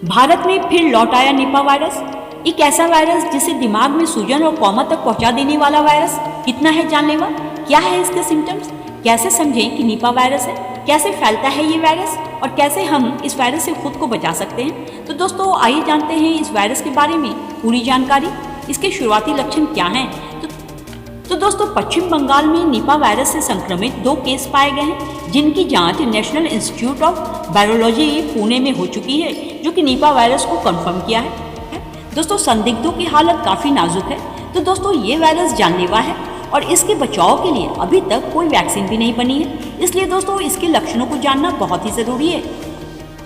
भारत में फिर लौट आया निपा वायरस, एक ऐसा वायरस जिसे दिमाग में सूजन और कोमा तक पहुंचा देने वाला वायरस। कितना है जानलेवा, क्या है इसके सिम्टम्स, कैसे समझें कि निपा वायरस है, कैसे फैलता है ये वायरस और कैसे हम इस वायरस से खुद को बचा सकते हैं। तो दोस्तों आइए जानते हैं इस वायरस के बारे में पूरी जानकारी, इसके शुरुआती लक्षण क्या हैं। तो दोस्तों पश्चिम बंगाल में निपा वायरस से संक्रमित 2 केस पाए गए हैं, जिनकी जांच national institute of virology Pune में हो चुकी है, जो कि निपा वायरस को कंफर्म किया है। दोस्तों संदिग्धों की हालत काफ़ी नाजुक है। तो दोस्तों ये वायरस जानलेवा है और इसके बचाव के लिए अभी तक कोई वैक्सीन भी नहीं बनी है, इसलिए दोस्तों इसके लक्षणों को जानना बहुत ही ज़रूरी है।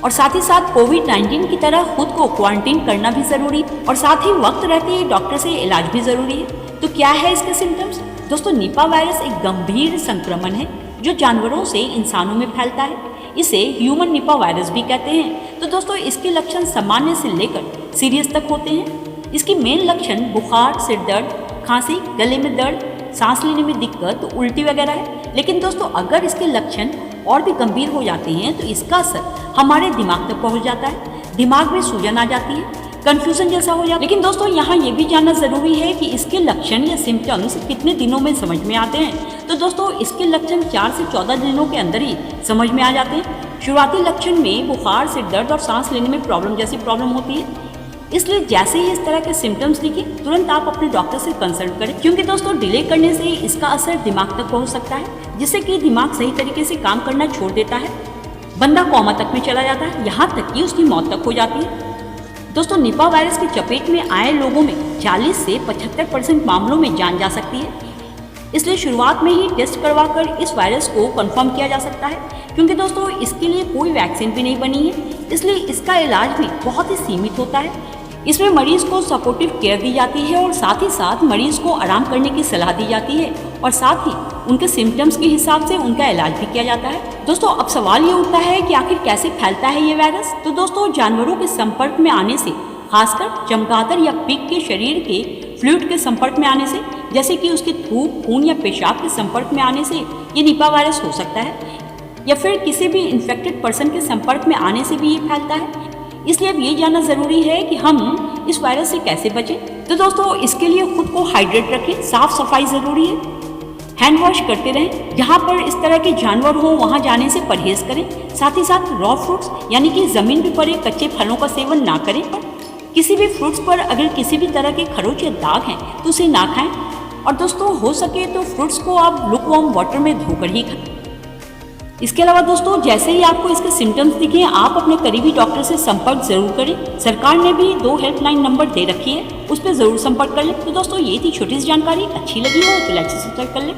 और साथ ही साथ कोविड-19 की तरह खुद को क्वारंटीन करना भी ज़रूरी और साथ ही वक्त रहते ही डॉक्टर से इलाज भी ज़रूरी है। तो क्या है इसके सिम्टम्स? दोस्तों निपा वायरस एक गंभीर संक्रमण है जो जानवरों से इंसानों में फैलता है। इसे ह्यूमन निपा वायरस भी कहते हैं। तो दोस्तों इसके लक्षण सामान्य से लेकर सीरियस तक होते हैं। इसकी मेन लक्षण बुखार, सिर दर्द, खांसी, गले में दर्द, सांस लेने में दिक्कत, उल्टी वगैरह है। लेकिन दोस्तों अगर इसके लक्षण और भी गंभीर हो जाते हैं तो इसका असर हमारे दिमाग तक पहुंच जाता है, दिमाग में सूजन आ जाती है, कंफ्यूजन जैसा हो जाता है। लेकिन दोस्तों यहाँ ये भी जानना ज़रूरी है कि इसके लक्षण या सिम्टम्स कितने दिनों में समझ में आते हैं। तो दोस्तों इसके लक्षण 4 से 14 दिनों के अंदर ही समझ में आ जाते हैं। शुरुआती लक्षण में बुखार, सिर दर्द और सांस लेने में प्रॉब्लम जैसी प्रॉब्लम होती है, इसलिए जैसे ही इस तरह के सिम्टम्स दिखे तुरंत आप अपने डॉक्टर से कंसल्ट करें, क्योंकि दोस्तों डिले करने से इसका असर दिमाग तक पहुँच सकता है, जिससे कि दिमाग सही तरीके से काम करना छोड़ देता है, बंदा कोमा तक में चला जाता है, यहाँ तक कि उसकी मौत तक हो जाती है। दोस्तों निपा वायरस की चपेट में आए लोगों में 40 से 75% मामलों में जान जा सकती है, इसलिए शुरुआत में ही टेस्ट करवाकर इस वायरस को कंफर्म किया जा सकता है, क्योंकि दोस्तों इसके लिए कोई वैक्सीन भी नहीं बनी है, इसलिए इसका इलाज भी बहुत ही सीमित होता है। इसमें मरीज को सपोर्टिव केयर दी जाती है और साथ ही साथ मरीज को आराम करने की सलाह दी जाती है और साथ ही उनके सिम्टम्स के हिसाब से उनका इलाज भी किया जाता है। दोस्तों अब सवाल ये उठता है कि आखिर कैसे फैलता है ये वायरस। तो दोस्तों जानवरों के संपर्क में आने से, खासकर चमगादड़ या पिग के शरीर के फ्लूइड के संपर्क में आने से, जैसे कि उसके थूक, खून या पेशाब के संपर्क में आने से ये निपा वायरस हो सकता है, या फिर किसी भी इन्फेक्टेड पर्सन के संपर्क में आने से भी ये फैलता है। इसलिए अब ये जानना ज़रूरी है कि हम इस वायरस से कैसे बचें। तो दोस्तों इसके लिए खुद को हाइड्रेट रखें, साफ सफाई ज़रूरी है, हैंड वॉश करते रहें, जहाँ पर इस तरह के जानवर हों वहाँ जाने से परहेज करें। साथ ही साथ रॉ फ्रूट्स यानी कि ज़मीन पर पड़े कच्चे फलों का सेवन ना करें। किसी भी फ्रूट्स पर अगर किसी भी तरह के खरोच या दाग हैं तो उसे ना खाएं। और दोस्तों हो सके तो फ्रूट्स को आप लुकवार्म वाटर में धोकर ही खाएं। इसके अलावा दोस्तों जैसे ही आपको इसके सिम्टम्स दिखें आप अपने करीबी डॉक्टर से संपर्क जरूर करें। सरकार ने भी 2 हेल्पलाइन नंबर दे रखी है, उस पर जरूर संपर्क कर लें। तो दोस्तों ये थी छोटी सी जानकारी, अच्छी लगी हो तो लाइक से सब्सक्राइब कर लें।